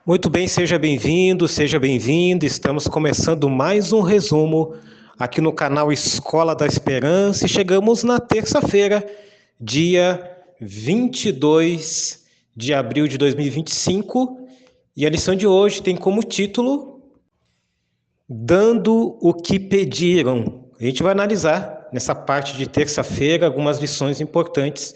Muito bem, seja bem-vindo, seja bem-vinda. Estamos começando mais um resumo aqui no canal Escola da Esperança e chegamos na terça-feira, dia 22 de abril de 2025, e a lição de hoje tem como título Dando o que pediram. A gente vai analisar nessa parte de terça-feira algumas lições importantes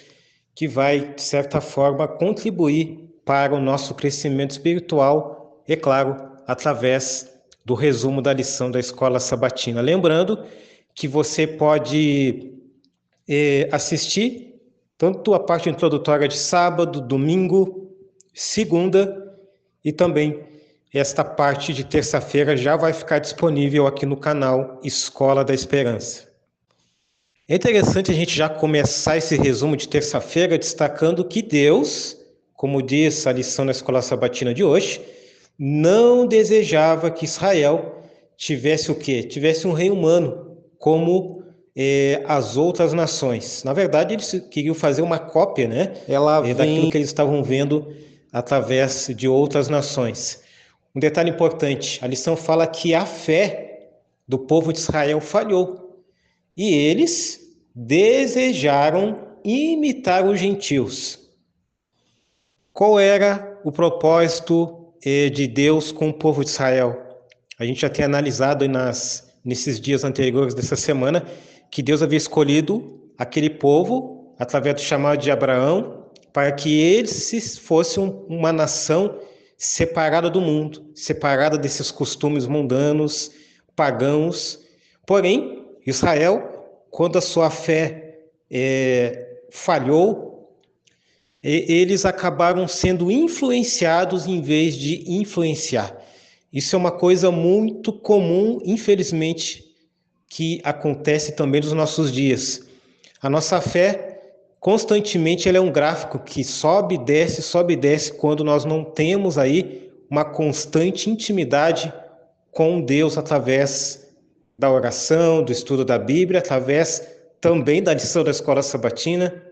que vai, de certa forma, contribuir para o nosso crescimento espiritual, e claro, através do resumo da lição da Escola Sabatina. Lembrando que você pode assistir tanto a parte introdutória de sábado, domingo, segunda e também esta parte de terça-feira já vai ficar disponível aqui no canal Escola da Esperança. É interessante a gente já começar esse resumo de terça-feira destacando que Deus, como diz a lição na Escola Sabatina de hoje, não desejava que Israel tivesse o quê? Tivesse um rei humano, como as outras nações. Na verdade, eles queriam fazer uma cópia, né, daquilo que eles estavam vendo através de outras nações. Um detalhe importante, a lição fala que a fé do povo de Israel falhou. E eles desejaram imitar os gentios. Qual era o propósito de Deus com o povo de Israel? A gente já tem analisado nesses dias anteriores dessa semana que Deus havia escolhido aquele povo, através do chamado de Abraão, para que eles fossem uma nação separada do mundo, separada desses costumes mundanos, pagãos. Porém, Israel, quando a sua fé falhou, eles acabaram sendo influenciados em vez de influenciar. Isso é uma coisa muito comum, infelizmente, que acontece também nos nossos dias. A nossa fé, constantemente, ela é um gráfico que sobe e desce, quando nós não temos aí uma constante intimidade com Deus através da oração, do estudo da Bíblia, através também da lição da Escola Sabatina.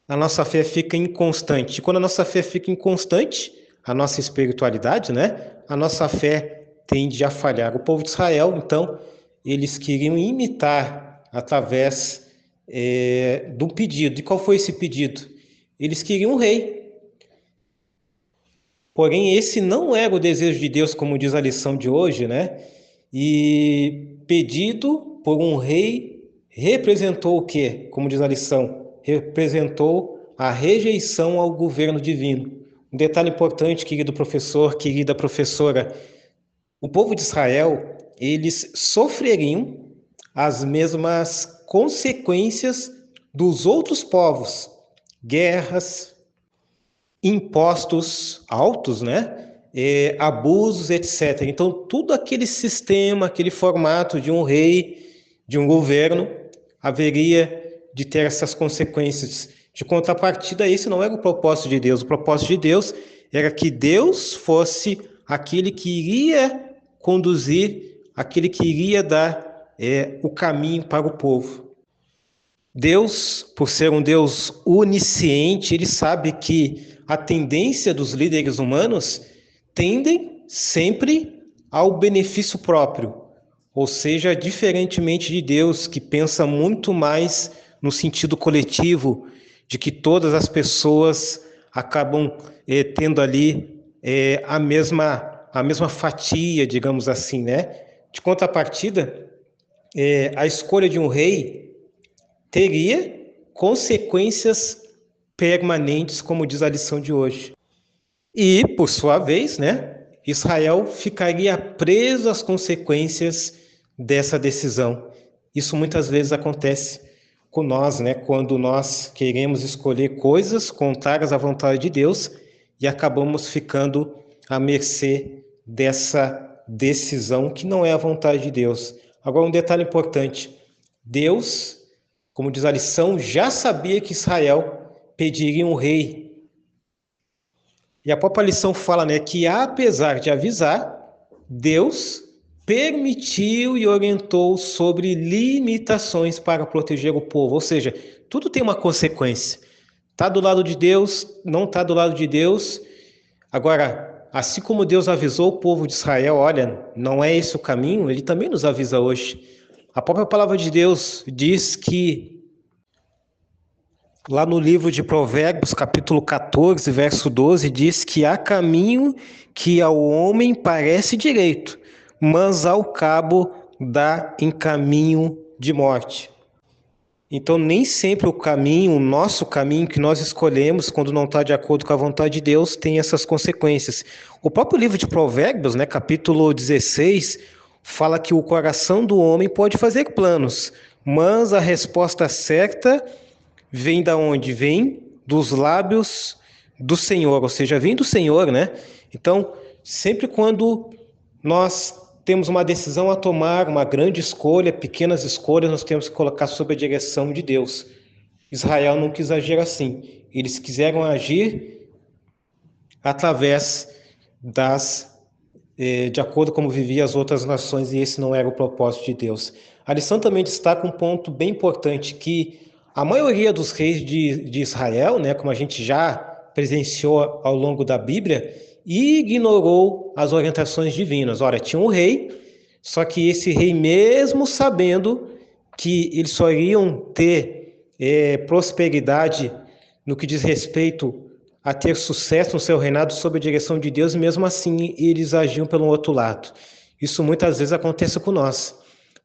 A nossa fé fica inconstante. E quando a nossa fé fica inconstante, a nossa espiritualidade, né? A nossa fé tende a falhar. O povo de Israel, então, eles queriam imitar através de um pedido. E qual foi esse pedido? Eles queriam um rei. Porém, esse não era o desejo de Deus, como diz a lição de hoje, né? E pedido por um rei representou o quê? Como diz a lição, representou a rejeição ao governo divino. Um detalhe importante, querido professor, querida professora, o povo de Israel, eles sofreriam as mesmas consequências dos outros povos, guerras, impostos altos, né? Abusos, etc. Então, tudo aquele sistema, aquele formato de um rei, de um governo, haveria de ter essas consequências. De contrapartida, esse não era o propósito de Deus. O propósito de Deus era que Deus fosse aquele que iria conduzir, aquele que iria dar o caminho para o povo. Deus, por ser um Deus onisciente, ele sabe que a tendência dos líderes humanos tendem sempre ao benefício próprio, ou seja, diferentemente de Deus, que pensa muito mais no sentido coletivo, de que todas as pessoas acabam tendo ali a mesma fatia, digamos assim, né? De contrapartida, a escolha de um rei teria consequências permanentes, como diz a lição de hoje. E, por sua vez, né, Israel ficaria preso às consequências dessa decisão. Isso muitas vezes acontece com nós, né, quando nós queremos escolher coisas contrárias à vontade de Deus e acabamos ficando à mercê dessa decisão que não é a vontade de Deus. Agora, um detalhe importante: Deus, como diz a lição, já sabia que Israel pediria um rei. E a própria lição fala, né, que apesar de avisar, Deus permitiu e orientou sobre limitações para proteger o povo. Ou seja, tudo tem uma consequência. Está do lado de Deus, não está do lado de Deus. Agora, assim como Deus avisou o povo de Israel, olha, não é esse o caminho, ele também nos avisa hoje. A própria palavra de Deus diz que, lá no livro de Provérbios, capítulo 14, verso 12, diz que há caminho que ao homem parece direito, mas ao cabo dá em caminho de morte. Então, nem sempre o caminho, o nosso caminho que nós escolhemos, quando não está de acordo com a vontade de Deus, tem essas consequências. O próprio livro de Provérbios, né, capítulo 16, fala que o coração do homem pode fazer planos, mas a resposta certa vem da onde? Vem dos lábios do Senhor, ou seja, vem do Senhor, né? Então, sempre quando nós temos uma decisão a tomar, uma grande escolha, pequenas escolhas, nós temos que colocar sob a direção de Deus. Israel não quis agir assim. Eles quiseram agir através de acordo com como viviam as outras nações, e esse não era o propósito de Deus. A lição também destaca um ponto bem importante, que a maioria dos reis de Israel, né, como a gente já presenciou ao longo da Bíblia, ignorou as orientações divinas. Ora, tinha um rei, só que esse rei, mesmo sabendo que eles só iriam ter prosperidade no que diz respeito a ter sucesso no seu reinado sob a direção de Deus, e mesmo assim eles agiam pelo outro lado. Isso muitas vezes acontece com nós.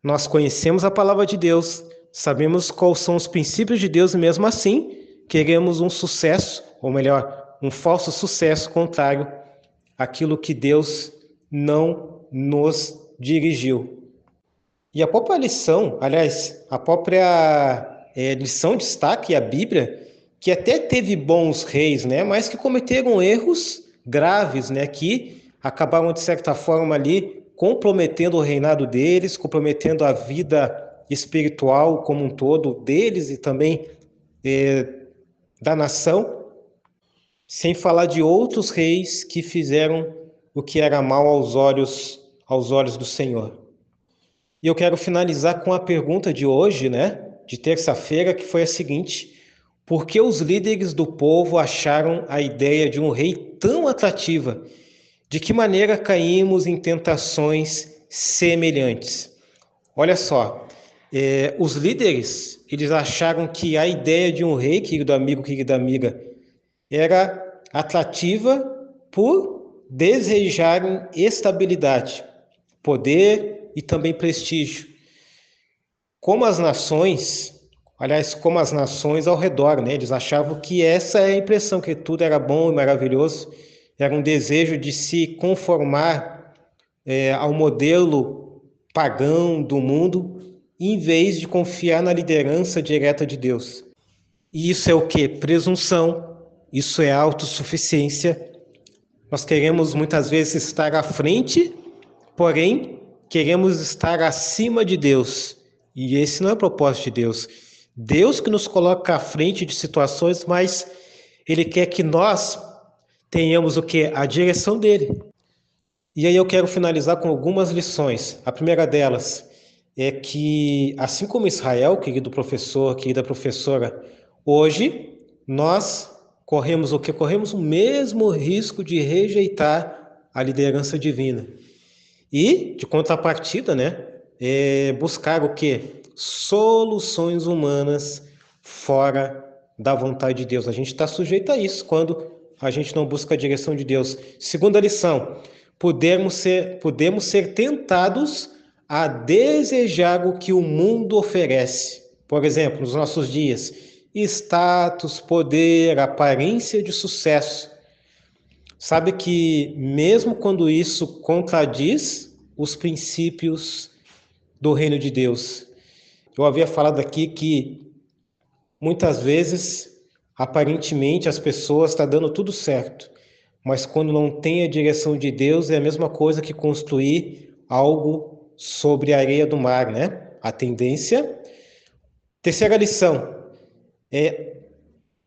Nós conhecemos a palavra de Deus, sabemos quais são os princípios de Deus, e mesmo assim queremos um sucesso, ou melhor, um falso sucesso contrário àquilo que Deus não nos dirigiu. E a própria lição, aliás, a própria lição destaca a Bíblia, que até teve bons reis, né, mas que cometeram erros graves, né, que acabaram, de certa forma, ali comprometendo o reinado deles, comprometendo a vida espiritual como um todo deles e também da nação, sem falar de outros reis que fizeram o que era mal aos olhos do Senhor. E eu quero finalizar com a pergunta de hoje, né, de terça-feira, que foi a seguinte: por que os líderes do povo acharam a ideia de um rei tão atrativa? De que maneira caímos em tentações semelhantes? Olha só, os líderes, eles acharam que a ideia de um rei, querido amigo, querida amiga, era atrativa por desejarem estabilidade, poder e também prestígio. Como as nações ao redor, né? Eles achavam que essa é a impressão, que tudo era bom e maravilhoso, era um desejo de se conformar ao modelo pagão do mundo, em vez de confiar na liderança direta de Deus. E isso é o quê? Presunção, isso é autossuficiência. Nós queremos muitas vezes estar à frente, porém queremos estar acima de Deus. E esse não é o propósito de Deus. Deus que nos coloca à frente de situações, mas Ele quer que nós tenhamos o quê? A direção dele. E aí eu quero finalizar com algumas lições. A primeira delas é que, assim como Israel, querido professor, querida professora, hoje nós corremos o quê? Corremos o mesmo risco de rejeitar a liderança divina. E, de contrapartida, né, buscar o quê? Soluções humanas fora da vontade de Deus. A gente está sujeito a isso quando a gente não busca a direção de Deus. Segunda lição: podemos ser tentados a desejar o que o mundo oferece. Por exemplo, nos nossos dias, status, poder, aparência de sucesso. Sabe que mesmo quando isso contradiz os princípios do reino de Deus. Eu havia falado aqui que muitas vezes, aparentemente, as pessoas estão dando tudo certo, mas quando não tem a direção de Deus, é a mesma coisa que construir algo sobre a areia do mar, né? A tendência. Terceira lição é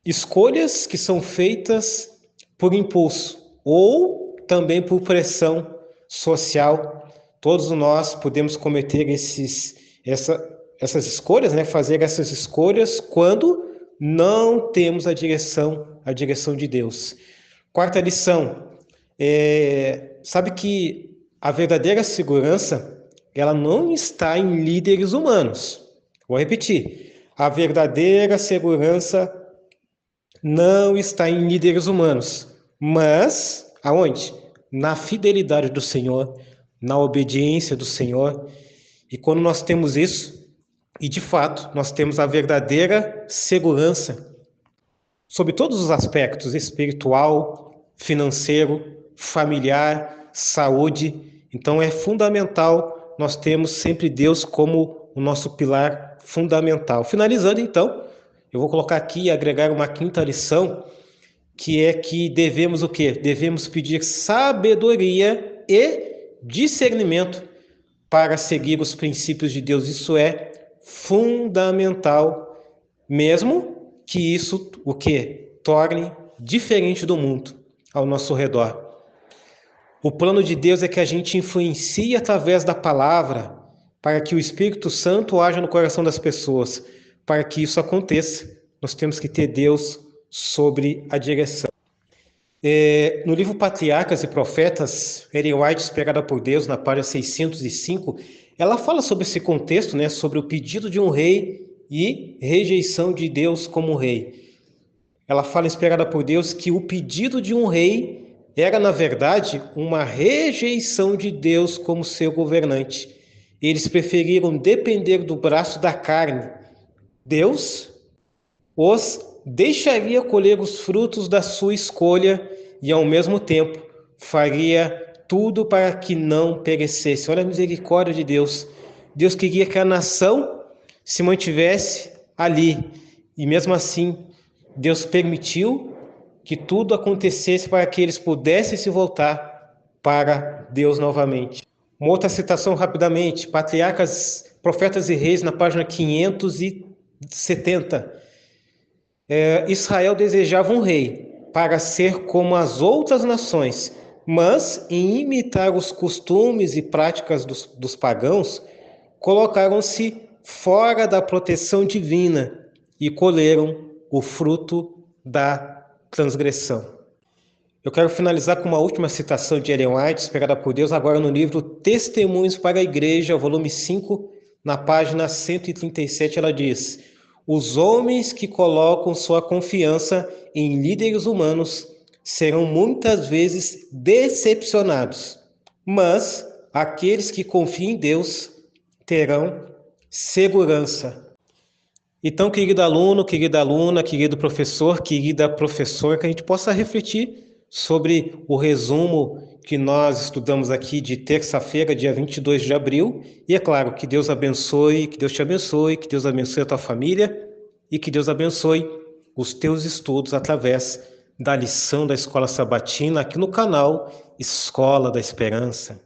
escolhas que são feitas por impulso ou também por pressão social. Todos nós podemos cometer essas escolhas, né? Fazer essas escolhas quando não temos a direção de Deus. Quarta lição: Sabe que a verdadeira segurança, ela não está em líderes humanos. Vou repetir. A verdadeira segurança não está em líderes humanos, mas aonde? Na fidelidade do Senhor, na obediência do Senhor. E quando nós temos isso, e de fato nós temos a verdadeira segurança sobre todos os aspectos, espiritual, financeiro, familiar, saúde. Então é fundamental nós termos sempre Deus como o nosso pilar fundamental. Finalizando então, eu vou colocar aqui e agregar uma quinta lição, que é que devemos o quê? Devemos pedir sabedoria e discernimento para seguir os princípios de Deus. Isso é fundamental, mesmo que isso o quê? Torne diferente do mundo ao nosso redor. O plano de Deus é que a gente influencie através da palavra para que o Espírito Santo haja no coração das pessoas. Para que isso aconteça, nós temos que ter Deus sobre a direção. No livro Patriarcas e Profetas, Ellen White, inspirada por Deus, na página 605, ela fala sobre esse contexto, né, sobre o pedido de um rei e rejeição de Deus como rei. Ela fala, inspirada por Deus, que o pedido de um rei era, na verdade, uma rejeição de Deus como seu governante. Eles preferiram depender do braço da carne. Deus os deixaria colher os frutos da sua escolha e, ao mesmo tempo, faria tudo para que não perecesse. Olha a misericórdia de Deus. Deus queria que a nação se mantivesse ali. E mesmo assim, Deus permitiu que tudo acontecesse para que eles pudessem se voltar para Deus novamente. Uma outra citação rapidamente, Patriarcas, Profetas e Reis, na página 570. Israel desejava um rei para ser como as outras nações, mas em imitar os costumes e práticas dos pagãos, colocaram-se fora da proteção divina e colheram o fruto da transgressão. Eu quero finalizar com uma última citação de Ellen White, inspirada por Deus, agora no livro Testemunhos para a Igreja, volume 5, na página 137, ela diz: os homens que colocam sua confiança em líderes humanos serão muitas vezes decepcionados, mas aqueles que confiam em Deus terão segurança. Então, querido aluno, querida aluna, querido professor, querida professora, que a gente possa refletir sobre o resumo que nós estudamos aqui de terça-feira, dia 22 de abril. E é claro, que Deus abençoe, que Deus te abençoe, que Deus abençoe a tua família e que Deus abençoe os teus estudos através da lição da Escola Sabatina aqui no canal Escola da Esperança.